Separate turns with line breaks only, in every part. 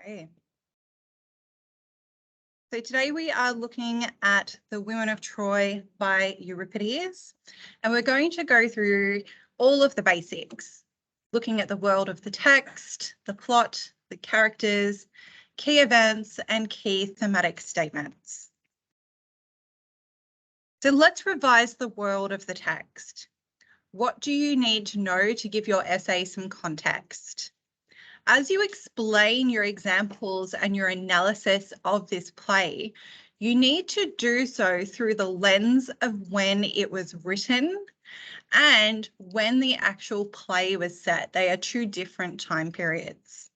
Okay. So today we are looking at The Women of Troy by Euripides, and we're going to go through all of the basics, looking at the world of the text, the plot, the characters, key events, and key thematic statements. So let's revise the world of the text. What do you need to know to give your essay some context? As you explain your examples and your analysis of this play, you need to do so through the lens of when it was written and when the actual play was set. They are two different time periods.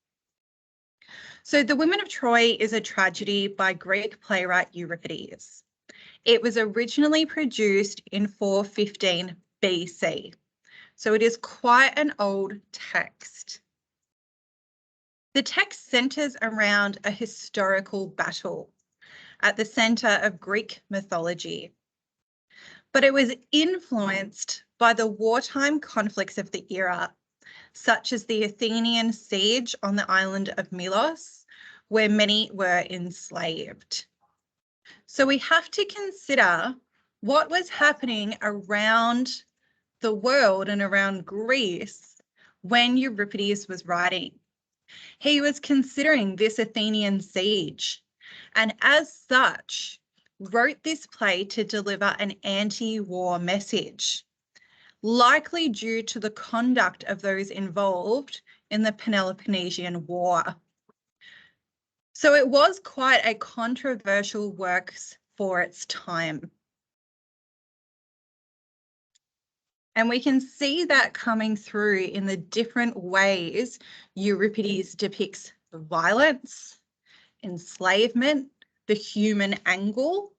So The Women of Troy is a tragedy by Greek playwright Euripides. It was originally produced in 415 BC. So it is quite an old text. The text centres around a historical battle at the centre of Greek mythology, but it was influenced by the wartime conflicts of the era, such as the Athenian siege on the island of Milos, where many were enslaved. So we have to consider what was happening around the world and around Greece when Euripides was writing. He was considering this Athenian siege, and as such, wrote this play to deliver an anti-war message, likely due to the conduct of those involved in the Peloponnesian War. So it was quite a controversial work for its time. And we can see that coming through in the different ways Euripides depicts violence, enslavement, the human angle.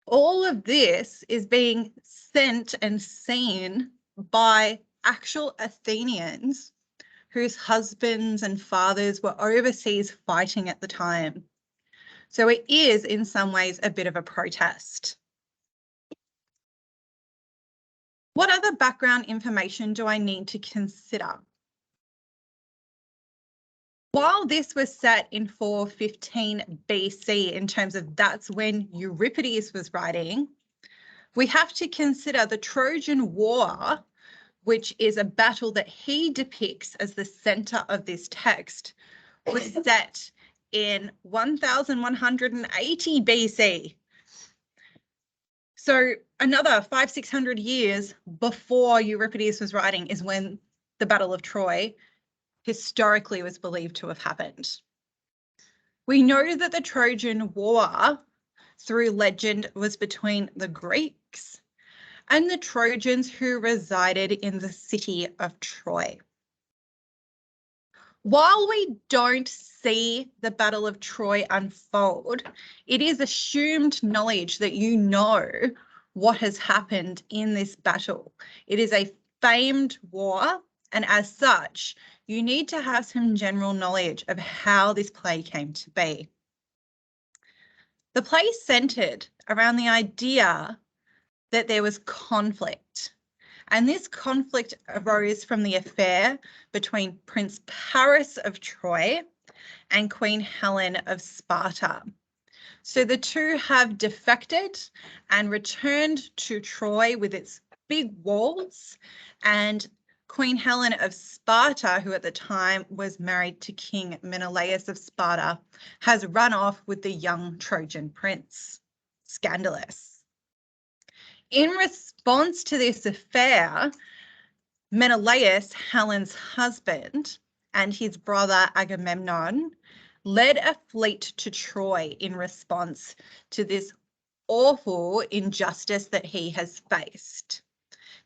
All of this is being sent and seen by actual Athenians whose husbands and fathers were overseas fighting at the time. So it is in some ways a bit of a protest. What other background information do I need to consider? While this was set in 415 BC in terms of that's when Euripides was writing, we have to consider the Trojan War, which is a battle that he depicts as the center of this text, was set in 1180 BC. So another 500-600 years before Euripides was writing is when the Battle of Troy historically was believed to have happened. We know that the Trojan War, through legend, was between the Greeks and the Trojans who resided in the city of Troy. While we don't see the Battle of Troy unfold, it is assumed knowledge that you know what has happened in this battle. It is a famed war, and as such, you need to have some general knowledge of how this play came to be. The play centered around the idea that there was conflict, and this conflict arose from the affair between Prince Paris of Troy and Queen Helen of Sparta. So the two have defected and returned to Troy with its big walls, and Queen Helen of Sparta, who at the time was married to King Menelaus of Sparta, has run off with the young Trojan prince. Scandalous. In response to this affair, Menelaus, Helen's husband, and his brother Agamemnon led a fleet to Troy in response to this awful injustice that he has faced.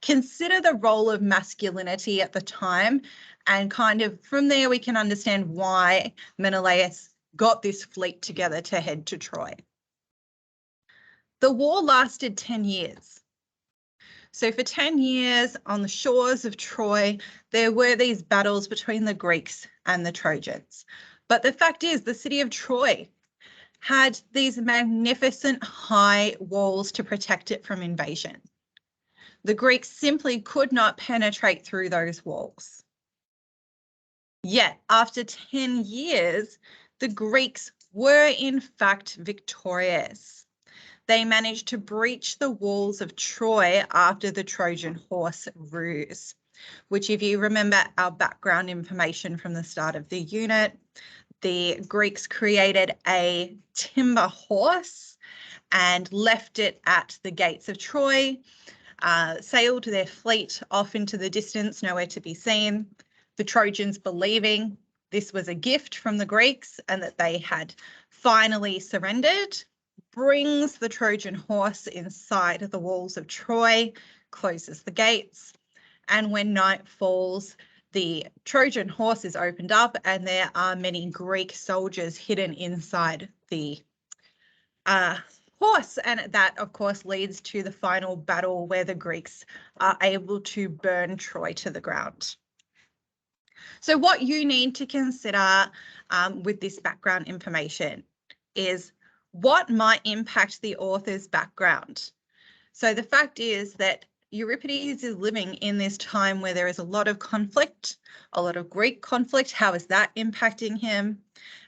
Consider the role of masculinity at the time, and kind of from there we can understand why Menelaus got this fleet together to head to Troy. The war lasted 10 years. So for 10 years on the shores of Troy, there were these battles between the Greeks and the Trojans. But the fact is, the city of Troy had these magnificent high walls to protect it from invasion. The Greeks simply could not penetrate through those walls. Yet, after 10 years, the Greeks were in fact victorious. They managed to breach the walls of Troy after the Trojan horse ruse, which, if you remember our background information from the start of the unit, the Greeks created a timber horse and left it at the gates of Troy, sailed their fleet off into the distance, nowhere to be seen. The Trojans, believing this was a gift from the Greeks and that they had finally surrendered, brings the Trojan horse inside the walls of Troy, closes the gates, and when night falls, the Trojan horse is opened up and there are many Greek soldiers hidden inside the horse. And that, of course, leads to the final battle where the Greeks are able to burn Troy to the ground. So what you need to consider with this background information is what might impact the author's background. So the fact is that Euripides is living in this time where there is a lot of conflict, a lot of Greek conflict. How is that impacting him?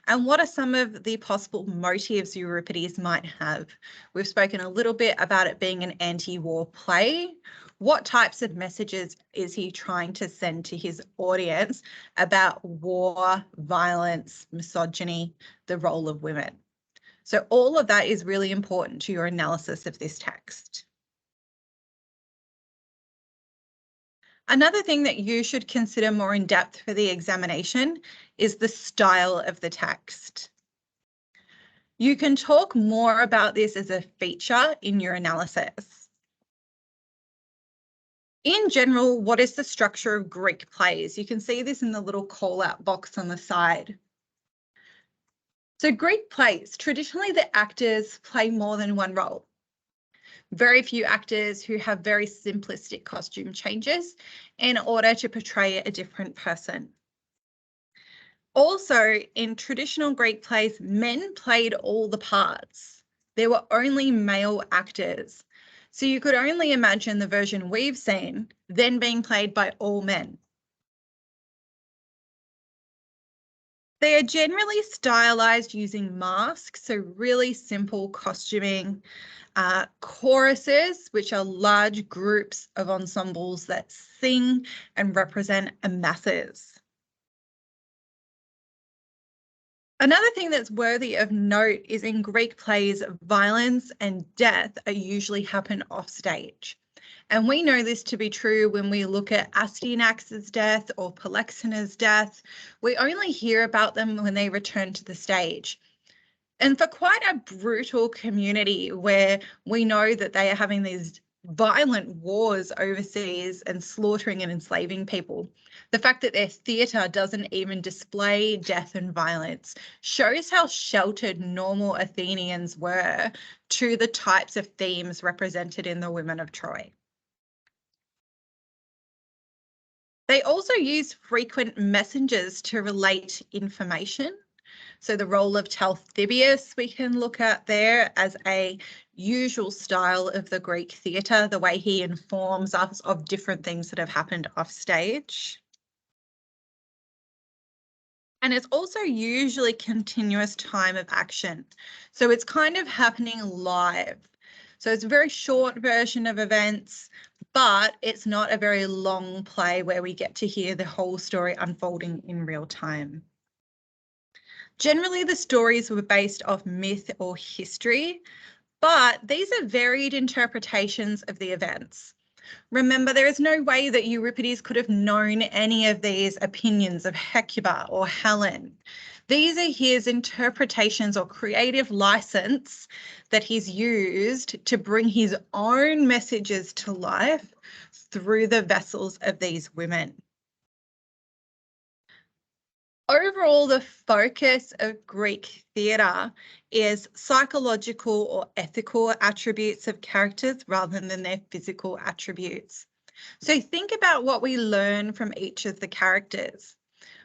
And what are some of the possible motives Euripides might have? We've spoken a little bit about it being an anti-war play. What types of messages is he trying to send to his audience about war, violence, misogyny, the role of women? So all of that is really important to your analysis of this text. Another thing that you should consider more in depth for the examination is the style of the text. You can talk more about this as a feature in your analysis. In general, what is the structure of Greek plays? You can see this in the little call-out box on the side. So Greek plays, traditionally the actors play more than one role. Very few actors who have very simplistic costume changes in order to portray a different person. Also, in traditional Greek plays, men played all the parts. There were only male actors. So you could only imagine the version we've seen then being played by all men. They are generally stylized using masks, so really simple costuming. Choruses, which are large groups of ensembles that sing and represent a masses. Another thing that's worthy of note is in Greek plays, violence and death are usually happen off stage. And we know this to be true when we look at Astyanax's death or Polixena's death. We only hear about them when they return to the stage. And for quite a brutal community where we know that they are having these violent wars overseas and slaughtering and enslaving people, the fact that their theatre doesn't even display death and violence shows how sheltered normal Athenians were to the types of themes represented in the Women of Troy. They also use frequent messengers to relate information. So the role of Talthybius we can look at there as a usual style of the Greek theatre, the way he informs us of different things that have happened off stage. And it's also usually continuous time of action. So it's kind of happening live. So it's a very short version of events, but it's not a very long play where we get to hear the whole story unfolding in real time. Generally, the stories were based off myth or history, but these are varied interpretations of the events. Remember, there is no way that Euripides could have known any of these opinions of Hecuba or Helen. These are his interpretations or creative license that he's used to bring his own messages to life through the vessels of these women. Overall, the focus of Greek theatre is psychological or ethical attributes of characters rather than their physical attributes. So think about what we learn from each of the characters.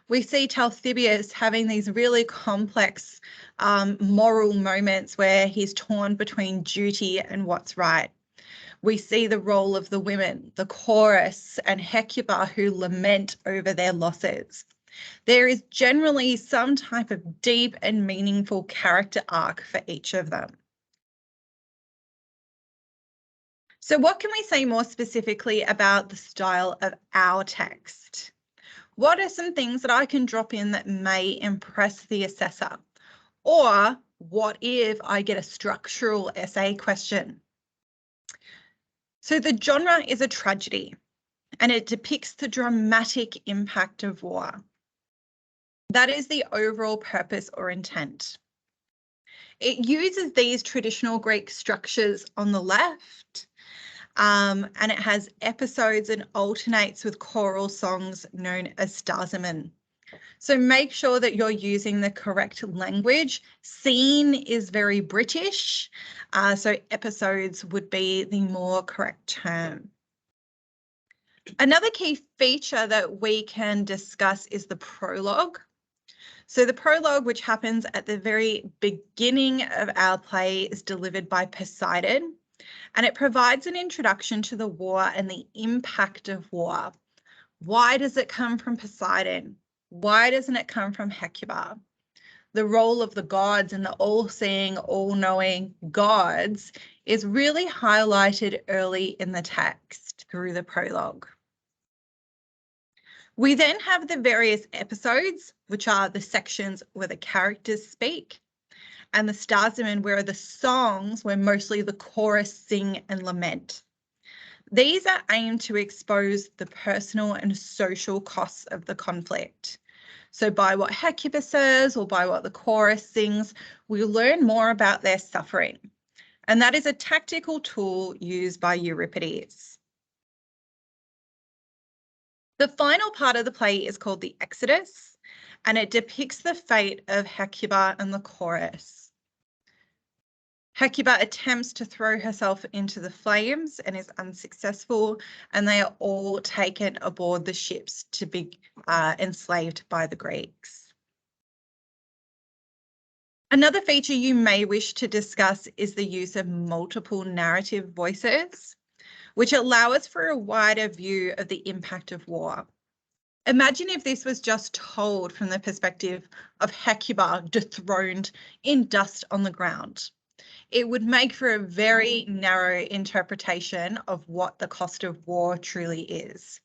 We see Talthybius having these really complex moral moments where he's torn between duty and what's right. We see the role of the women, the chorus, and Hecuba who lament over their losses. There is generally some type of deep and meaningful character arc for each of them. So what can we say more specifically about the style of our text? What are some things that I can drop in that may impress the assessor? Or what if I get a structural essay question? So the genre is a tragedy, and it depicts the dramatic impact of war. That is the overall purpose or intent. It uses these traditional Greek structures on the left, and it has episodes and alternates with choral songs known as Symbolism. So make sure that you're using the correct language. Scene is very British, so episodes would be the more correct term. Another key feature that we can discuss is the prologue. So the prologue, which happens at the very beginning of our play, is delivered by Poseidon, and it provides an introduction to the war and the impact of war. Why does it come from Poseidon? Why doesn't it come from Hecuba? The role of the gods and the all-seeing, all-knowing gods is really highlighted early in the text through the prologue. We then have the various episodes, which are the sections where the characters speak, and the Symbolism, where the songs where mostly the chorus sing and lament. These are aimed to expose the personal and social costs of the conflict. So by what Hecuba says or by what the chorus sings, we learn more about their suffering. And that is a tactical tool used by Euripides. The final part of the play is called the Exodus, and it depicts the fate of Hecuba and the chorus. Hecuba attempts to throw herself into the flames and is unsuccessful, and they are all taken aboard the ships to be enslaved by the Greeks. Another feature you may wish to discuss is the use of multiple narrative voices, which allow us for a wider view of the impact of war. Imagine if this was just told from the perspective of Hecuba dethroned in dust on the ground. It would make for a very narrow interpretation of what the cost of war truly is.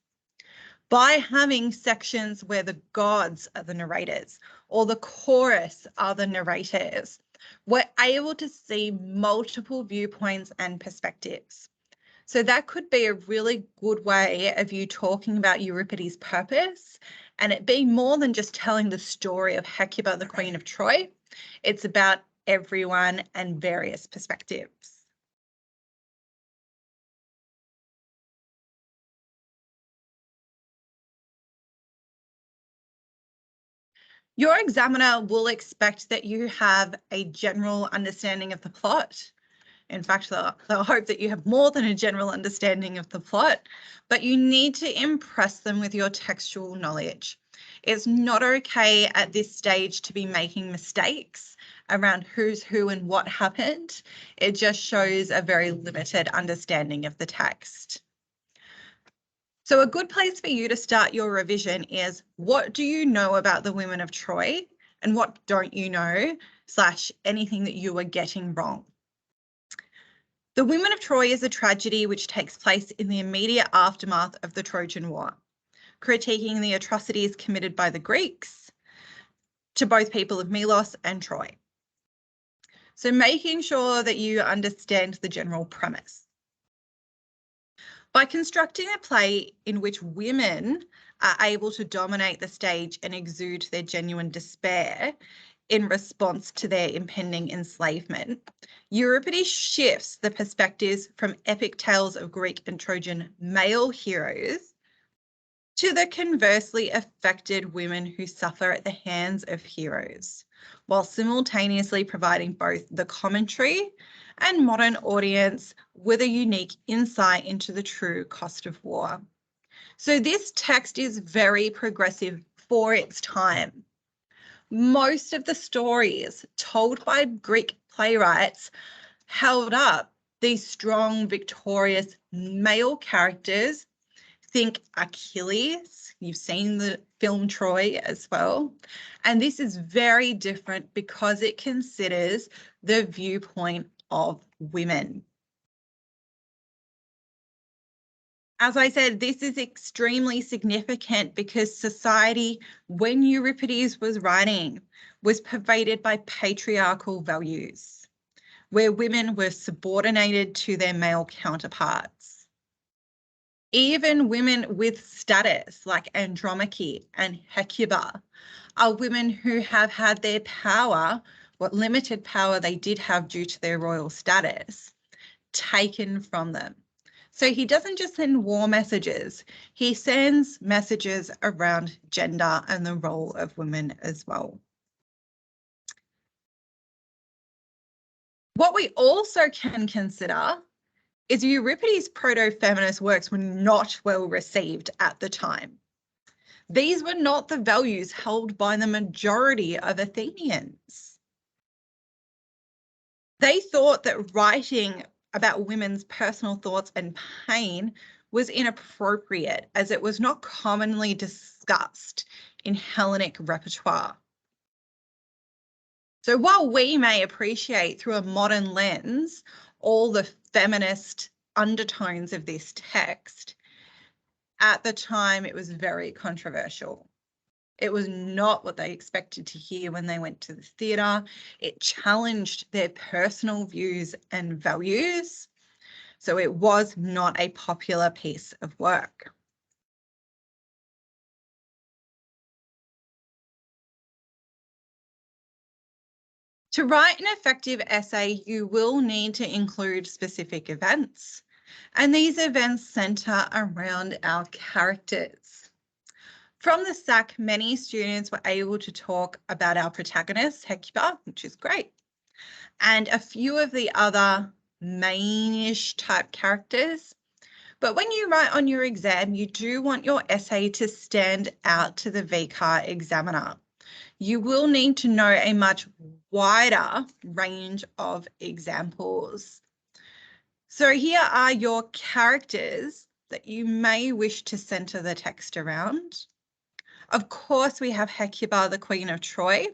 By having sections where the gods are the narrators or the chorus are the narrators, we're able to see multiple viewpoints and perspectives. So that could be a really good way of you talking about Euripides' purpose and it being more than just telling the story of Hecuba, the Queen of Troy. It's about everyone and various perspectives. Your examiner will expect that you have a general understanding of the plot. In fact, they'll hope that you have more than a general understanding of the plot, but you need to impress them with your textual knowledge. It's not okay at this stage to be making mistakes around who's who and what happened. It just shows a very limited understanding of the text. So a good place for you to start your revision is, what do you know about the women of Troy and what don't you know, / anything that you are getting wrong. The Women of Troy is a tragedy which takes place in the immediate aftermath of the Trojan War, critiquing the atrocities committed by the Greeks to both people of Melos and Troy. So making sure that you understand the general premise. By constructing a play in which women are able to dominate the stage and exude their genuine despair in response to their impending enslavement, Euripides shifts the perspectives from epic tales of Greek and Trojan male heroes to the conversely affected women who suffer at the hands of heroes, while simultaneously providing both the commentary and modern audience with a unique insight into the true cost of war. So this text is very progressive for its time. Most of the stories told by Greek playwrights held up these strong, victorious male characters think Achilles. You've seen the film Troy as well. And this is very different because it considers the viewpoint of women. As I said, this is extremely significant because society, when Euripides was writing, was pervaded by patriarchal values, where women were subordinated to their male counterparts. Even women with status like Andromache and Hecuba are women who have had their power, what limited power they did have due to their royal status, taken from them. So he doesn't just send war messages, he sends messages around gender and the role of women as well. What we also can consider is Euripides' proto-feminist works were not well received at the time. These were not the values held by the majority of Athenians. They thought that writing about women's personal thoughts and pain was inappropriate as it was not commonly discussed in Hellenic repertoire. So while we may appreciate through a modern lens all the feminist undertones of this text, at the time it was very controversial. It was not what they expected to hear when they went to the theatre. It challenged their personal views and values. So it was not a popular piece of work. To write an effective essay, you will need to include specific events, and these events centre around our characters. From the SAC, many students were able to talk about our protagonist, Hecuba, which is great, and a few of the other mainish type characters. But when you write on your exam, you do want your essay to stand out to the VCAR examiner. You will need to know a much wider range of examples. So here are your characters that you may wish to centre the text around. Of course, we have Hecuba, the Queen of Troy,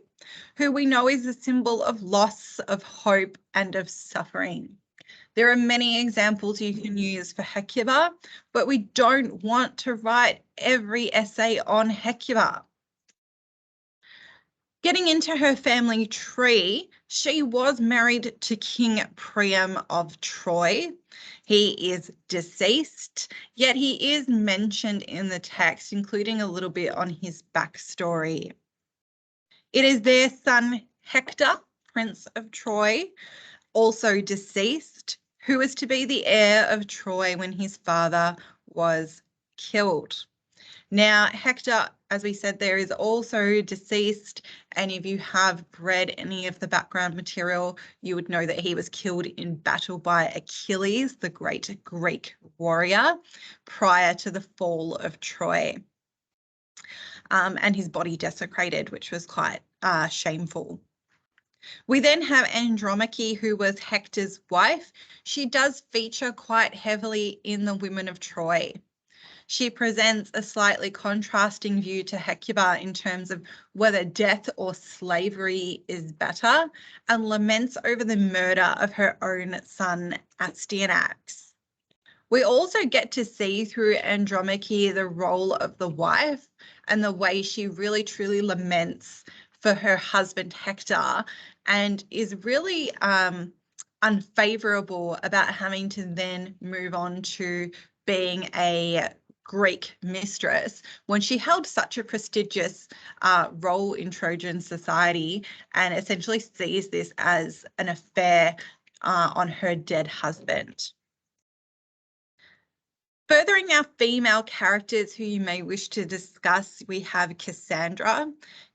who we know is a symbol of loss, of hope, and of suffering. There are many examples you can use for Hecuba, but we don't want to write every essay on Hecuba. Getting into her family tree, she was married to King Priam of Troy. He is deceased, yet he is mentioned in the text, including a little bit on his backstory. It is their son Hector, Prince of Troy, also deceased, who is to be the heir of Troy when his father was killed. Now, Hector, as we said, there is also deceased, and if you have read any of the background material, you would know that he was killed in battle by Achilles, the great Greek warrior, prior to the fall of Troy. And his body desecrated, which was quite shameful. We then have Andromache, who was Hector's wife. She does feature quite heavily in the Women of Troy. She presents a slightly contrasting view to Hecuba in terms of whether death or slavery is better, and laments over the murder of her own son Astyanax. We also get to see through Andromache the role of the wife and the way she really truly laments for her husband Hector and is really unfavorable about having to then move on to being a Greek mistress when she held such a prestigious role in Trojan society and essentially sees this as an affair on her dead husband. Furthering our female characters who you may wish to discuss, we have Cassandra.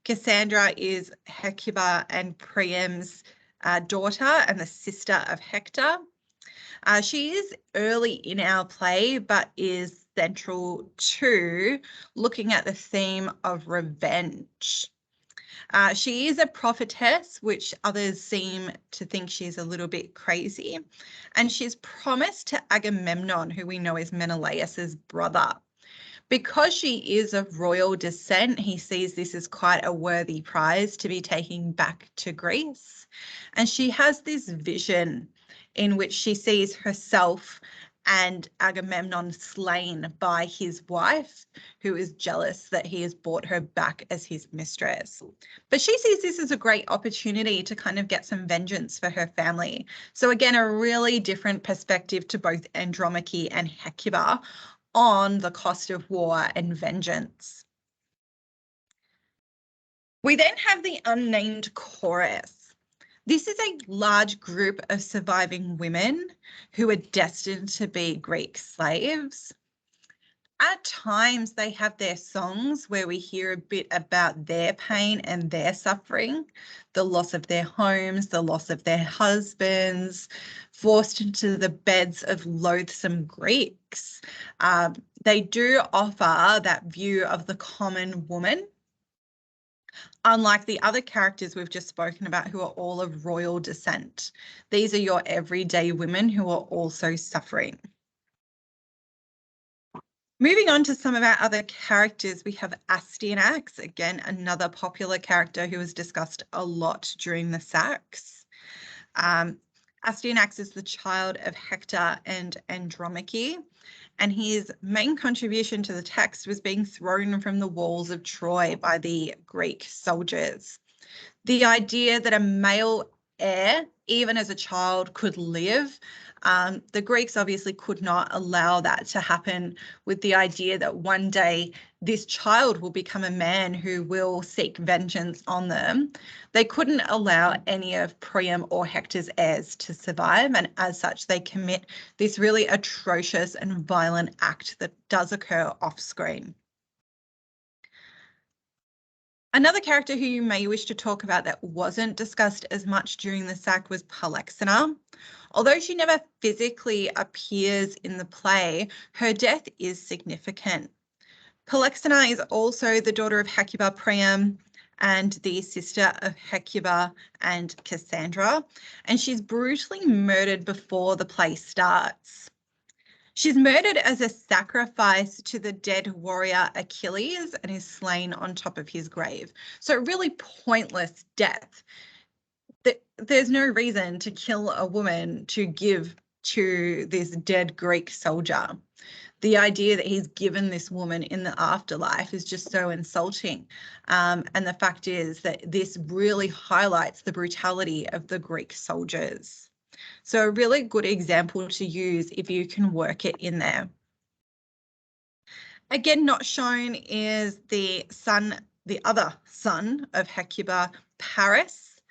Cassandra is Hecuba and Priam's daughter and the sister of Hector. She is early in our play, but is central to looking at the theme of revenge. She is a prophetess, which others seem to think she's a little bit crazy, and she's promised to Agamemnon, who we know is Menelaus's brother. Because she is of royal descent, he sees this as quite a worthy prize to be taking back to Greece. And she has this vision in which she sees herself and Agamemnon slain by his wife, who is jealous that he has brought her back as his mistress. But she sees this as a great opportunity to kind of get some vengeance for her family. So again, a really different perspective to both Andromache and Hecuba on the cost of war and vengeance. We then have the unnamed chorus. This is a large group of surviving women who are destined to be Greek slaves. At times, they have their songs where we hear a bit about their pain and their suffering, the loss of their homes, the loss of their husbands, forced into the beds of loathsome Greeks. They do offer that view of the common woman, unlike the other characters we've just spoken about who are all of royal descent. These are your everyday women who are also suffering. Moving on to some of our other characters, we have Astyanax, again, another popular character who was discussed a lot during the saques. Astyanax is the child of Hector and Andromache, and his main contribution to the text was being thrown from the walls of Troy by the Greek soldiers. The idea that a male heir, even as a child, could live, the Greeks obviously could not allow that to happen, with the idea that one day this child will become a man who will seek vengeance on them. They couldn't allow any of Priam or Hector's heirs to survive, and as such, they commit this really atrocious and violent act that does occur off screen. Another character who you may wish to talk about that wasn't discussed as much during the sack was Polyxena. Although she never physically appears in the play, her death is significant. Polyxena is also the daughter of Hecuba, Priam, and the sister of Hecuba and Cassandra, and she's brutally murdered before the play starts. She's murdered as a sacrifice to the dead warrior Achilles and is slain on top of his grave. So a really pointless death. There's no reason to kill a woman to give to this dead Greek soldier. The idea that he's given this woman in the afterlife is just so insulting. And the fact is that this really highlights the brutality of the Greek soldiers. So a really good example to use if you can work it in there. Again, not shown is the other son of Hecuba, Paris.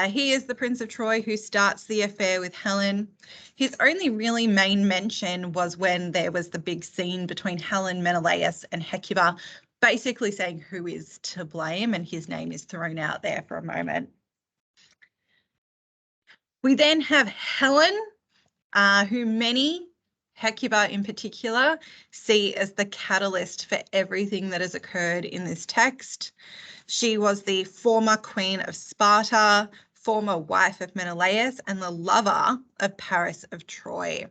He is the Prince of Troy who starts the affair with Helen. His only really main mention was when there was the big scene between Helen, Menelaus, and Hecuba, basically saying who is to blame, and his name is thrown out there for a moment. We then have Helen, who many, Hecuba in particular, see as the catalyst for everything that has occurred in this text. She was the former queen of Sparta, former wife of Menelaus, and the lover of Paris of Troy.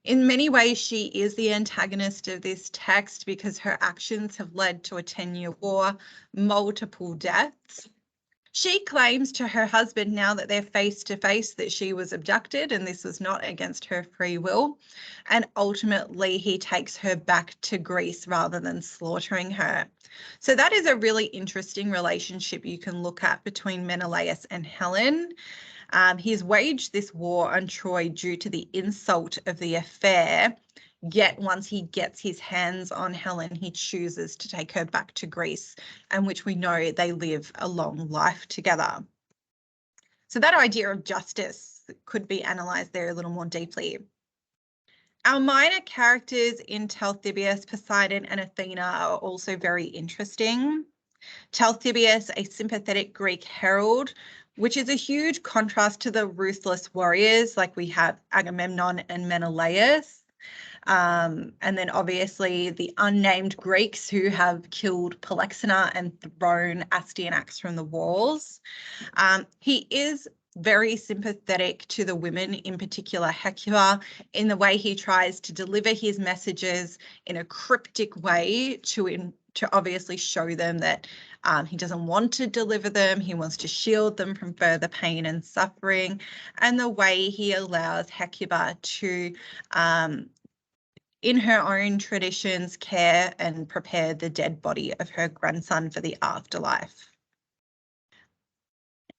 In many ways, she is the antagonist of this text because her actions have led to a 10-year war, multiple deaths. She claims to her husband, now that they're face to face, that she was abducted and this was not against her free will. And ultimately, he takes her back to Greece rather than slaughtering her. So that is a really interesting relationship you can look at between Menelaus and Helen. He's waged this war on Troy due to the insult of the affair. Yet once he gets his hands on Helen, he chooses to take her back to Greece, and which we know they live a long life together. So that idea of justice could be analysed there a little more deeply. Our minor characters in Talthybius, Poseidon, and Athena are also very interesting. Talthybius, a sympathetic Greek herald, which is a huge contrast to the ruthless warriors like we have Agamemnon and Menelaus. And then obviously the unnamed Greeks who have killed Polyxena and thrown Astyanax from the walls. He is very sympathetic to the women, in particular Hecuba, in the way he tries to deliver his messages in a cryptic way to obviously show them that he doesn't want to deliver them. He wants to shield them from further pain and suffering, and the way he allows Hecuba to, in her own traditions, care and prepare the dead body of her grandson for the afterlife.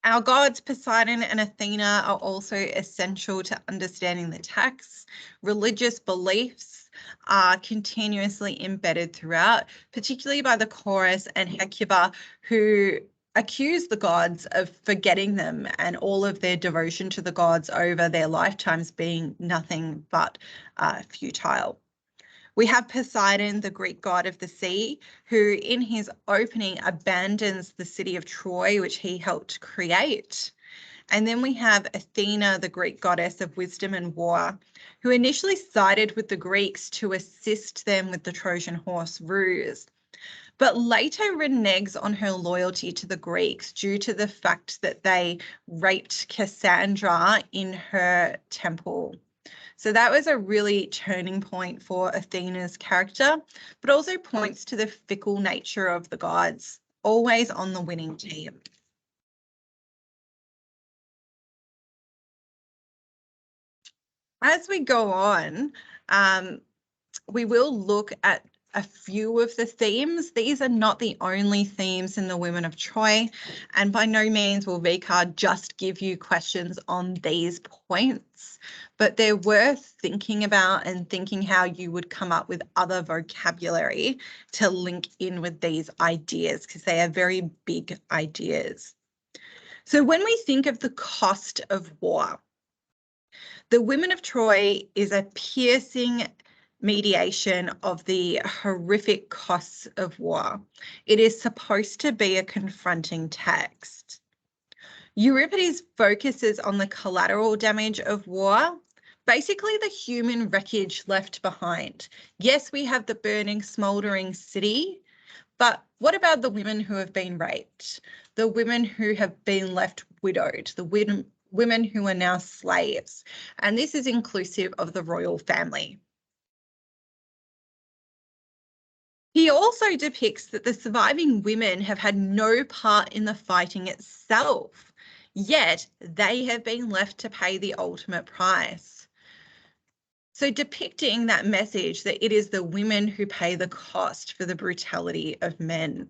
Our gods, Poseidon and Athena, are also essential to understanding the texts. Religious beliefs are continuously embedded throughout, particularly by the chorus and Hecuba, who accuse the gods of forgetting them and all of their devotion to the gods over their lifetimes being nothing but futile. We have Poseidon, the Greek god of the sea, who in his opening abandons the city of Troy, which he helped create. And then we have Athena, the Greek goddess of wisdom and war, who initially sided with the Greeks to assist them with the Trojan horse ruse, but later reneges on her loyalty to the Greeks due to the fact that they raped Cassandra in her temple. So that was a really turning point for Athena's character, but also points to the fickle nature of the gods, always on the winning team. As we go on, we will look at a few of the themes. These are not the only themes in the Women of Troy, and by no means will VCARD just give you questions on these points, but they're worth thinking about and thinking how you would come up with other vocabulary to link in with these ideas, because they are very big ideas. So when we think of the cost of war, the Women of Troy is a piercing mediation of the horrific costs of war. It is supposed to be a confronting text. Euripides focuses on the collateral damage of war, basically the human wreckage left behind. Yes, we have the burning, smouldering city, but what about the women who have been raped, the women who have been left widowed, the women who are now slaves? And this is inclusive of the royal family. He also depicts that the surviving women have had no part in the fighting itself, yet they have been left to pay the ultimate price. So depicting that message that it is the women who pay the cost for the brutality of men.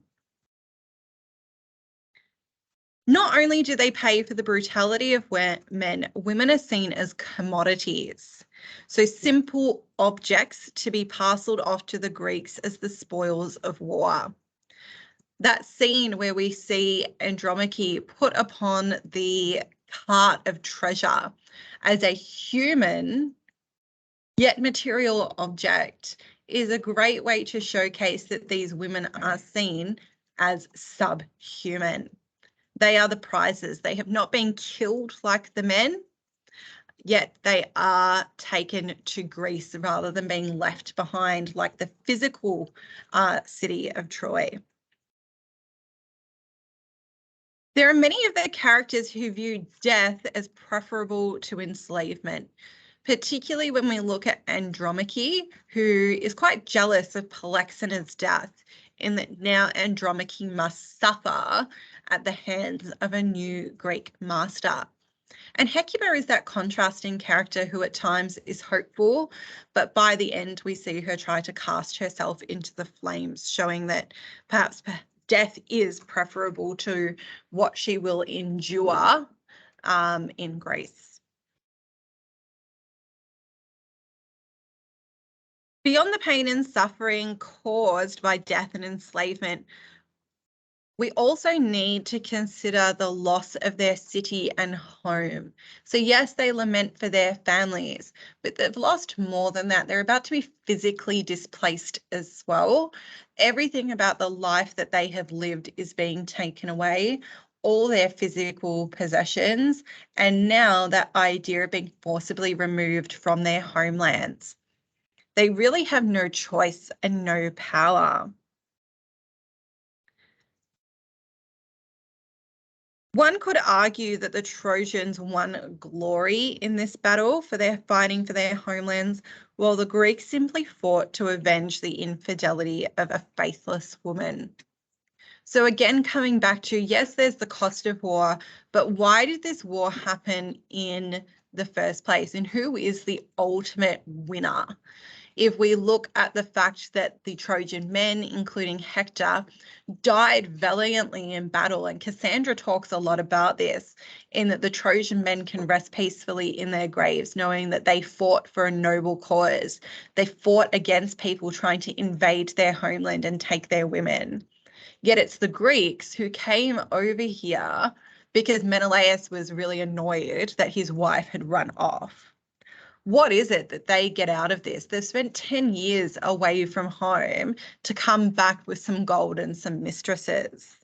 Not only do they pay for the brutality of men, women are seen as commodities. So simple objects to be parceled off to the Greeks as the spoils of war. That scene where we see Andromache put upon the cart of treasure as a human yet material object is a great way to showcase that these women are seen as subhuman. They are the prizes. They have not been killed like the men, yet they are taken to Greece rather than being left behind like the physical city of Troy. There are many of the characters who view death as preferable to enslavement, particularly when we look at Andromache, who is quite jealous of Polyxena's death, in that now Andromache must suffer at the hands of a new Greek master. And Hecuba is that contrasting character who at times is hopeful, but by the end we see her try to cast herself into the flames, showing that perhaps death is preferable to what she will endure in Greece. Beyond the pain and suffering caused by death and enslavement, we also need to consider the loss of their city and home. So yes, they lament for their families, but they've lost more than that. They're about to be physically displaced as well. Everything about the life that they have lived is being taken away, all their physical possessions, and now that idea of being forcibly removed from their homelands. They really have no choice and no power. One could argue that the Trojans won glory in this battle for their fighting for their homelands, while the Greeks simply fought to avenge the infidelity of a faithless woman. So again, coming back to, yes, there's the cost of war, but why did this war happen in the first place? And who is the ultimate winner? If we look at the fact that the Trojan men, including Hector, died valiantly in battle, and Cassandra talks a lot about this, in that the Trojan men can rest peacefully in their graves, knowing that they fought for a noble cause. They fought against people trying to invade their homeland and take their women. Yet it's the Greeks who came over here because Menelaus was really annoyed that his wife had run off. What is it that they get out of this? They've spent 10 years away from home to come back with some gold and some mistresses.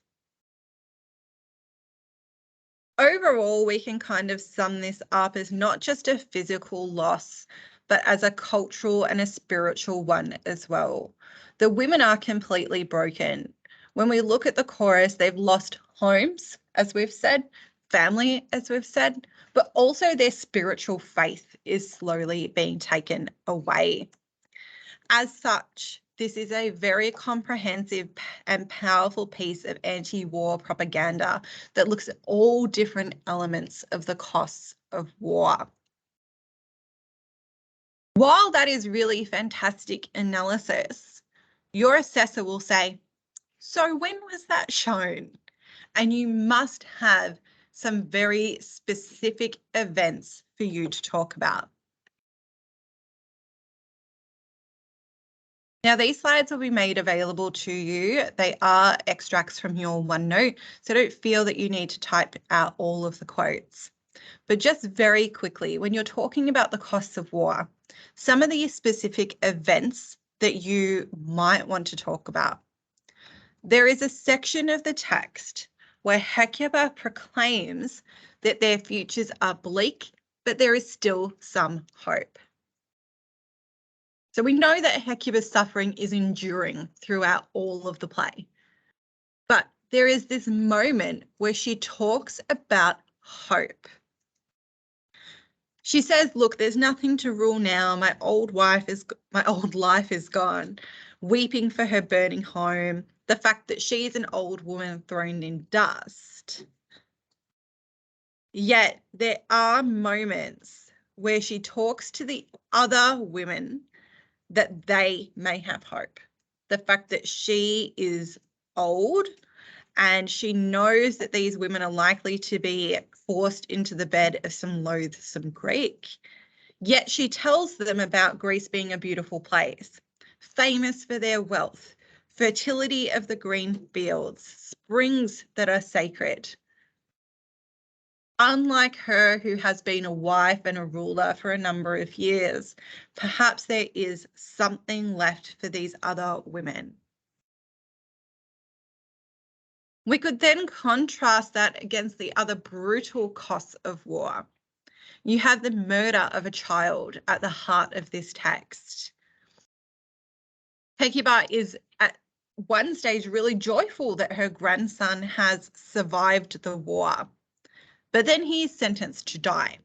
Overall, we can kind of sum this up as not just a physical loss, but as a cultural and a spiritual one as well. The women are completely broken. When we look at the chorus, they've lost homes, as we've said, family, as we've said, but also their spiritual faith is slowly being taken away. As such, this is a very comprehensive and powerful piece of anti-war propaganda that looks at all different elements of the costs of war. While that is really fantastic analysis, your assessor will say, so when was that shown? And you must have some very specific events for you to talk about. Now, these slides will be made available to you. They are extracts from your OneNote, so don't feel that you need to type out all of the quotes. But just very quickly, when you're talking about the costs of war, some of the specific events that you might want to talk about. There is a section of the text where Hecuba proclaims that their futures are bleak, but there is still some hope. So we know that Hecuba's suffering is enduring throughout all of the play. But there is this moment where she talks about hope. She says, look, there's nothing to rule now. My old life is gone, weeping for her burning home, the fact that she's an old woman thrown in dust. Yet there are moments where she talks to the other women that they may have hope. The fact that she is old and she knows that these women are likely to be forced into the bed of some loathsome Greek. Yet she tells them about Greece being a beautiful place, famous for their wealth, fertility of the green fields, springs that are sacred. Unlike her, who has been a wife and a ruler for a number of years, perhaps there is something left for these other women. We could then contrast that against the other brutal costs of war. You have the murder of a child at the heart of this text. Hecuba is at one stage really joyful that her grandson has survived the war, but then he is sentenced to die.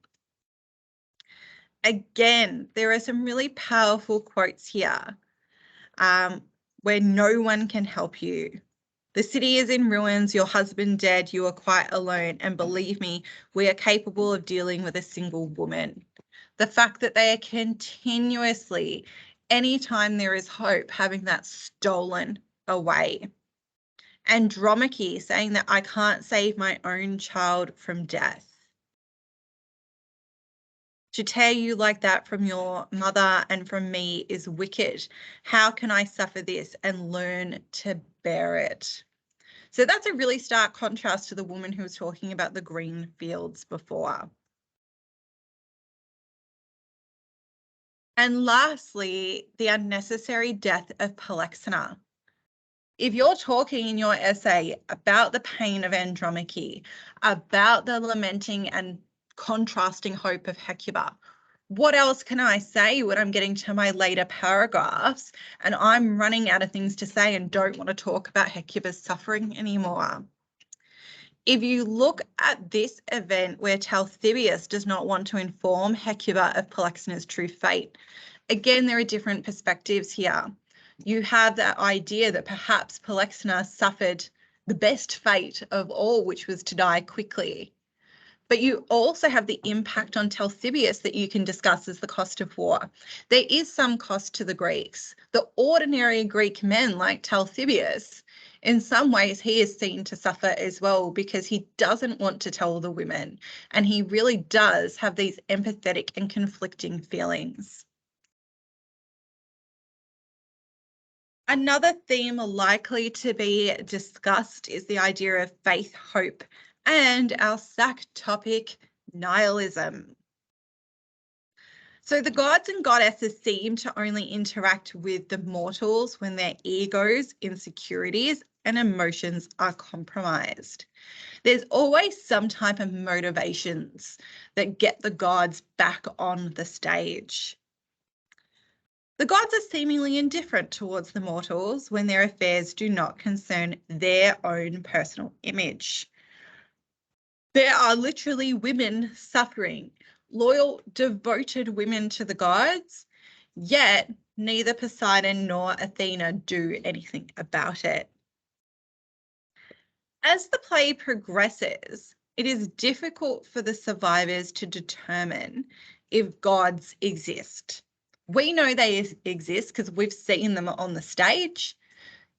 Again, there are some really powerful quotes here where no one can help you. The city is in ruins, your husband dead, you are quite alone, and believe me, we are capable of dealing with a single woman. The fact that they are continuously, anytime there is hope, having that stolen away. Andromache saying that I can't save my own child from death. To tear you like that from your mother and from me is wicked. How can I suffer this and learn to bear it? So that's a really stark contrast to the woman who was talking about the green fields before. And lastly, the unnecessary death of Polyxena. If you're talking in your essay about the pain of Andromache, about the lamenting and contrasting hope of Hecuba, what else can I say when I'm getting to my later paragraphs and I'm running out of things to say and don't want to talk about Hecuba's suffering anymore? If you look at this event where Talthybius does not want to inform Hecuba of Polyxena's true fate, again, there are different perspectives here. You have that idea that perhaps Polyxena suffered the best fate of all, which was to die quickly. But you also have the impact on Talthybius that you can discuss as the cost of war. There is some cost to the Greeks. The ordinary Greek men like Talthybius, in some ways, he is seen to suffer as well because he doesn't want to tell the women. And he really does have these empathetic and conflicting feelings. Another theme likely to be discussed is the idea of faith, hope, and our SAC topic, nihilism. So the gods and goddesses seem to only interact with the mortals when their egos, insecurities, and emotions are compromised. There's always some type of motivations that get the gods back on the stage. The gods are seemingly indifferent towards the mortals when their affairs do not concern their own personal image. There are literally women suffering, loyal, devoted women to the gods, yet neither Poseidon nor Athena do anything about it. As the play progresses, it is difficult for the survivors to determine if gods exist. We know they exist because we've seen them on the stage.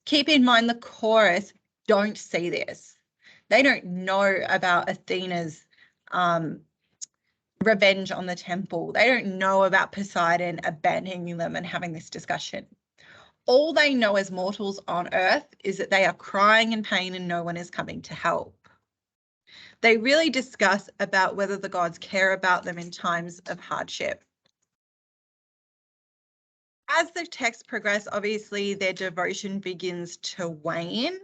Keep in mind the chorus don't see this. They don't know about Athena's revenge on the temple. They don't know about Poseidon abandoning them and having this discussion. All they know as mortals on Earth is that they are crying in pain and no one is coming to help. They really discuss about whether the gods care about them in times of hardship. As the text progresses, obviously their devotion begins to wane,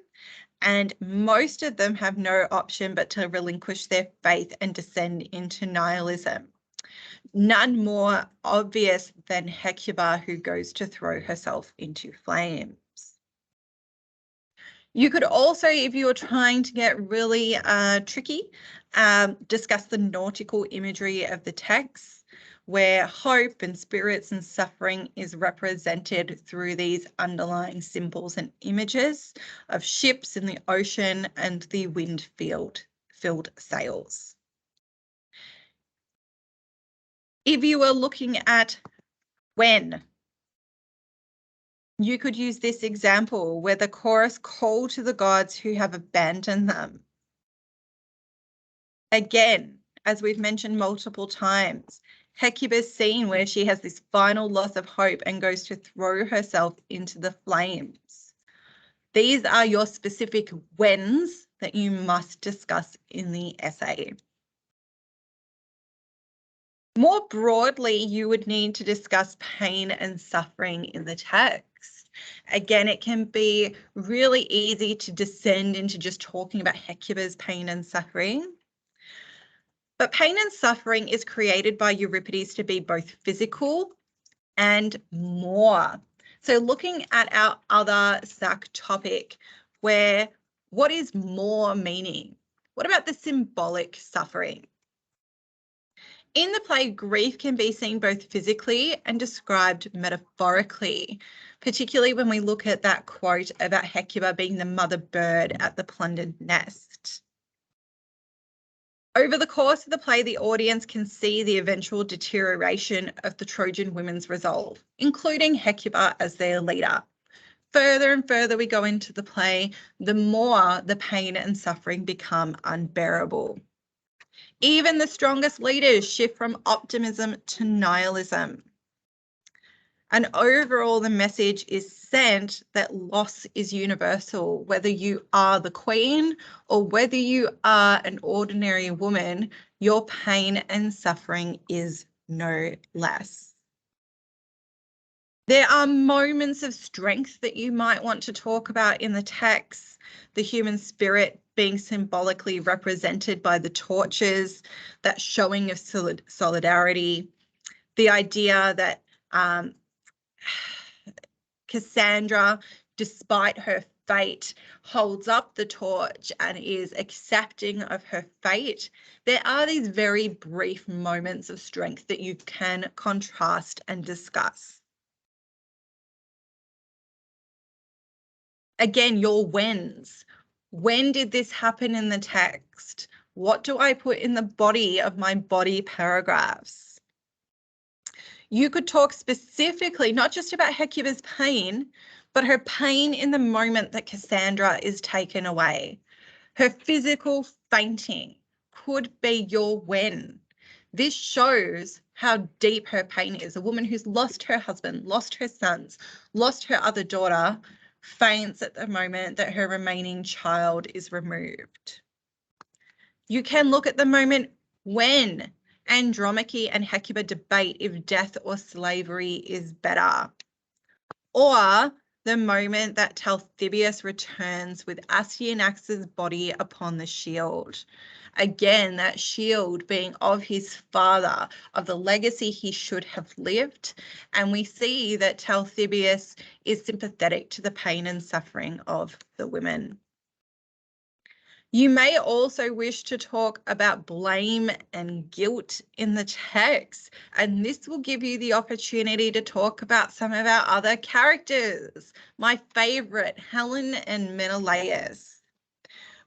and most of them have no option but to relinquish their faith and descend into nihilism. None more obvious than Hecuba, who goes to throw herself into flames. You could also, if you were trying to get really tricky, discuss the nautical imagery of the text, where hope and spirits and suffering is represented through these underlying symbols and images of ships in the ocean and the wind-filled sails. If you were looking at when, you could use this example where the chorus call to the gods who have abandoned them. Again, as we've mentioned multiple times, Hecuba's scene where she has this final loss of hope and goes to throw herself into the flames. These are your specific whens that you must discuss in the essay. More broadly, you would need to discuss pain and suffering in the text. Again, it can be really easy to descend into just talking about Hecuba's pain and suffering. But pain and suffering is created by Euripides to be both physical and more. So looking at our other SAC topic, where what is more meaning? What about the symbolic suffering? In the play, grief can be seen both physically and described metaphorically, particularly when we look at that quote about Hecuba being the mother bird at the plundered nest. Over the course of the play, the audience can see the eventual deterioration of the Trojan women's resolve, including Hecuba as their leader. Further and further we go into the play, the more the pain and suffering become unbearable. Even the strongest leaders shift from optimism to nihilism. And overall, the message is sent that loss is universal, whether you are the queen or whether you are an ordinary woman, your pain and suffering is no less. There are moments of strength that you might want to talk about in the text, the human spirit being symbolically represented by the torches, that showing of solidarity, the idea that Cassandra despite her fate, holds up the torch and is accepting of her fate, there are these very brief moments of strength that you can contrast and discuss. Again, your whens. When did this happen in the text? What do I put in the body of my body paragraphs? You could talk specifically, not just about Hecuba's pain, but her pain in the moment that Cassandra is taken away. Her physical fainting could be your when. This shows how deep her pain is. A woman who's lost her husband, lost her sons, lost her other daughter, faints at the moment that her remaining child is removed. You can look at the moment when Andromache and Hecuba debate if death or slavery is better. Or the moment that Talthybius returns with Astyanax's body upon the shield. Again, that shield being of his father, of the legacy he should have lived. And we see that Talthybius is sympathetic to the pain and suffering of the women. You may also wish to talk about blame and guilt in the text, and this will give you the opportunity to talk about some of our other characters. My favorite, Helen and Menelaus.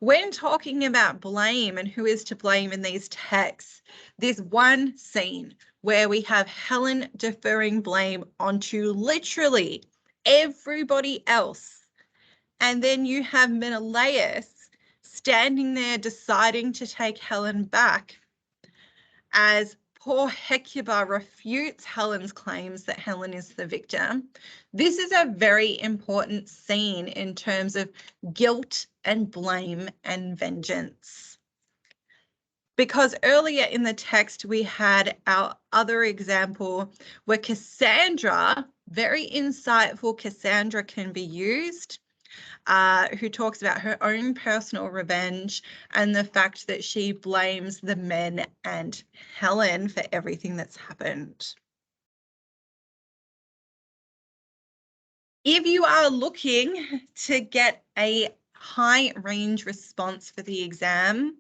When talking about blame and who is to blame in these texts, there's one scene where we have Helen deferring blame onto literally everybody else. And then you have Menelaus standing there deciding to take Helen back as poor Hecuba refutes Helen's claims that Helen is the victim. This is a very important scene in terms of guilt and blame and vengeance. Because earlier in the text, we had our other example where Cassandra, very insightful Cassandra can be used, who talks about her own personal revenge and the fact that she blames the men and Helen for everything that's happened. If you are looking to get a high range response for the exam,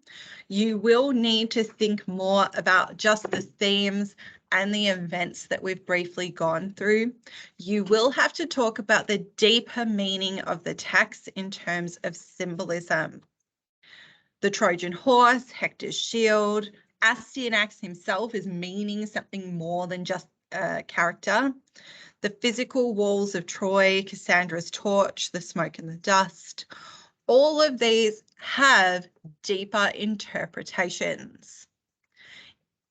you will need to think more about just the themes and the events that we've briefly gone through. You will have to talk about the deeper meaning of the text in terms of symbolism. The Trojan horse, Hector's shield, Astyanax himself is meaning something more than just a character. The physical walls of Troy, Cassandra's torch, the smoke and the dust, all of these have deeper interpretations.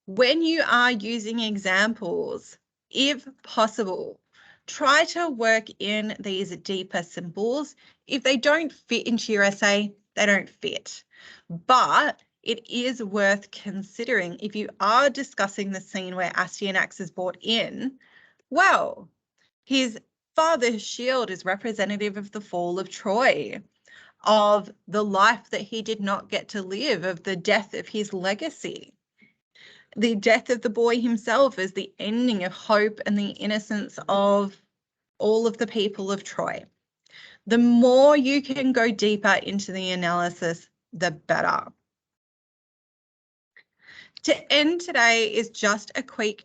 When you are using examples, if possible, try to work in these deeper symbols. If they don't fit into your essay, they don't fit. But it is worth considering if you are discussing the scene where Astyanax is brought in, well, his father's shield is representative of the fall of Troy, of the life that he did not get to live, of the death of his legacy. The death of the boy himself is the ending of hope and the innocence of all of the people of Troy. The more you can go deeper into the analysis, the better. To end today is just a quick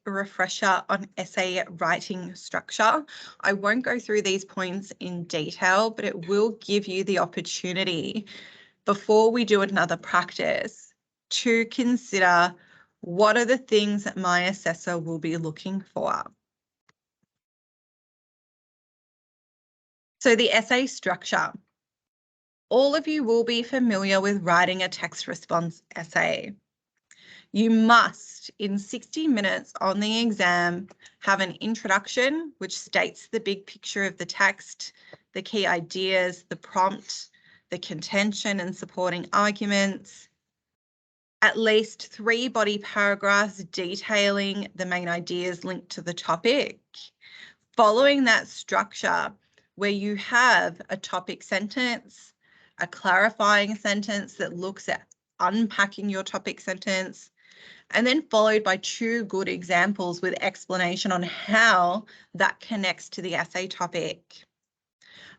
refresher on essay writing structure. I won't go through these points in detail, but it will give you the opportunity before we do another practice to consider what are the things that my assessor will be looking for. So the essay structure. All of you will be familiar with writing a text response essay. You must, in 60 minutes on the exam, have an introduction which states the big picture of the text, the key ideas, the prompt, the contention and supporting arguments, at least 3 body paragraphs detailing the main ideas linked to the topic. Following that structure, where you have a topic sentence, a clarifying sentence that looks at unpacking your topic sentence, and then followed by 2 good examples with explanation on how that connects to the essay topic.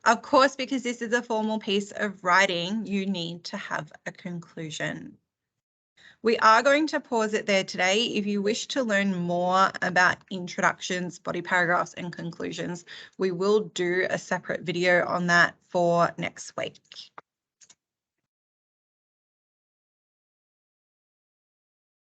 Of course, because this is a formal piece of writing, you need to have a conclusion. We are going to pause it there today. If you wish to learn more about introductions, body paragraphs, and conclusions, we will do a separate video on that for next week.